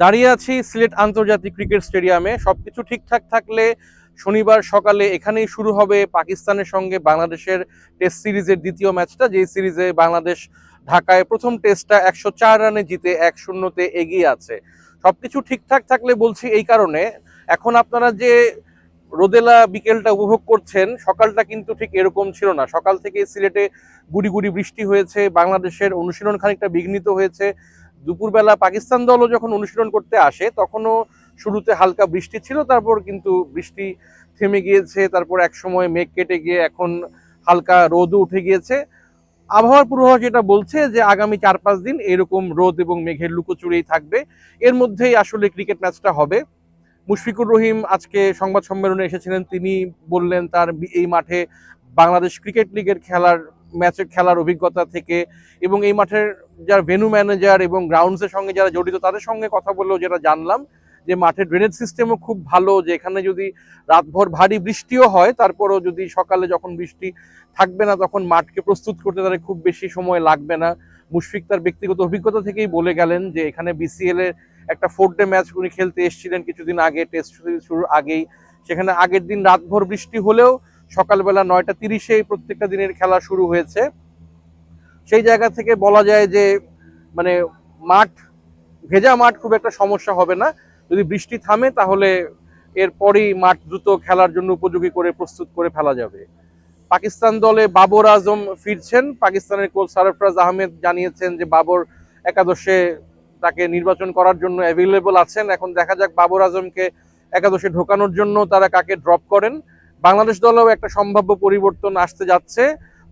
দাঁড়িয়ে আছি সিলেট আন্তর্জাতিক ক্রিকেট স্টেডিয়ামে। সবকিছু ঠিকঠাক থাকলে শনিবার সকালে এখানেই শুরু হবে পাকিস্তানের সঙ্গে বাংলাদেশের টেস্ট সিরিজের দ্বিতীয় ম্যাচটা, যে সিরিজে বাংলাদেশ ঢাকায় প্রথম টেস্টটা 104 রানে জিতে 1-0 এগিয়ে আছে। সবকিছু ঠিকঠাক থাকলে বলছি এই কারণে, এখন আপনারা যে রোদেলা বিকেলটা উপভোগ করছেন, সকালটা কিন্তু ঠিক এরকম ছিল না। সকাল থেকে সিলেটে গুড়ি গুড়ি বৃষ্টি হয়েছে, বাংলাদেশের অনুশীলন খানিকটা বিঘ্নিত হয়েছে। দুপুরবেলা পাকিস্তান দলও যখন অনুশীলন করতে আসে তখনও শুরুতে হালকা বৃষ্টি ছিল, তারপর কিন্তু বৃষ্টি থেমে গিয়েছে। তারপর এক সময় মেঘ কেটে গিয়ে এখন হালকা রোদও উঠে গিয়েছে। আবহাওয়ার পূর্বাভাস যেটা বলছে যে আগামী 4-5 দিন এরকম রোদ এবং মেঘের লুকোচুরিই থাকবে। এর মধ্যেই আসলে ক্রিকেট ম্যাচটা হবে। মুশফিকুর রহিম আজকে সংবাদ সম্মেলনে এসেছিলেন, তিনি বললেন তার এই মাঠে বাংলাদেশ ক্রিকেট লিগের ম্যাচের খেলার অভিজ্ঞতা থেকে, এবং এই মাঠের যারা ভেন্যু ম্যানেজার এবং গ্রাউন্ডসের সঙ্গে যারা জড়িত তাদের সঙ্গে কথা বললেও যেটা জানলাম যে মাঠের ড্রেনেজ সিস্টেমও খুব ভালো, যে এখানে যদি রাতভর ভারী বৃষ্টিও হয় তারপরও যদি সকালে যখন বৃষ্টি থাকবে না তখন মাঠকে প্রস্তুত করতে তাদের খুব বেশি সময় লাগবে না। মুশফিক তার ব্যক্তিগত অভিজ্ঞতা থেকেই বলে গেলেন যে এখানে বিসিএল এর একটা 4 ডে ম্যাচ উনি খেলতে এসেছিলেন কিছুদিন আগে, টেস্ট শুরুর আগেই। সেখানে আগের দিন রাতভর বৃষ্টি হলেও সকালবেলা 9:30 প্রত্যেকটা দিনের খেলা শুরু হয়েছে। সেই জায়গা থেকে বলা যায় যে মানে মাঠ, ভেজা মাঠ খুব একটা সমস্যা হবে না। যদি বৃষ্টি থামে তাহলে এরপরই মাঠ দ্রুত খেলার জন্য উপযোগী করে প্রস্তুত করে ফেলা যাবে। পাকিস্তান দলে বাবর আজম ফিরছেন। পাকিস্তানের কোচ সরফরাজ আহমেদ জানিয়েছেন যে বাবর একাদশে তাকে নির্বাচন করার জন্য অ্যাভেলেবল আছেন। এখন দেখা যাক বাবর আজমকে একাদশে ঢোকানোর জন্য তারা কাকে ড্রপ করেন। বাংলাদেশ দলেও একটা সম্ভাব্য পরিবর্তন আসতে যাচ্ছে।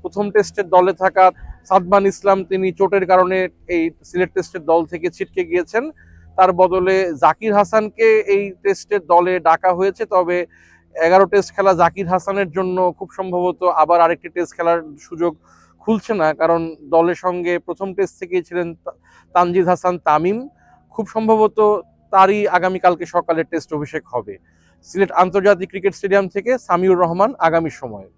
প্রথম টেস্টের দলে থাকা সাদমান ইসলাম, তিনি চোটের কারণে এই সিলেট টেস্টের দল থেকে ছিটকে গিয়েছেন। তার বদলে জাকির হাসানকে এই টেস্টের দলে ডাকা হয়েছে। তবে 11 টেস্ট খেলা জাকির হাসানের জন্য খুব সম্ভবত আবার আরেকটি টেস্ট খেলার সুযোগ খুলছে না, কারণ দলের সঙ্গে প্রথম টেস্ট থেকেই ছিলেন তানজিদ হাসান তামিম। খুব সম্ভবত তারই আগামীকালকে সকালে টেস্ট অভিষেক হবে। সিলেট আন্তর্জাতিক ক্রিকেট স্টেডিয়াম থেকে সামিউর রহমান, আগামী সময়।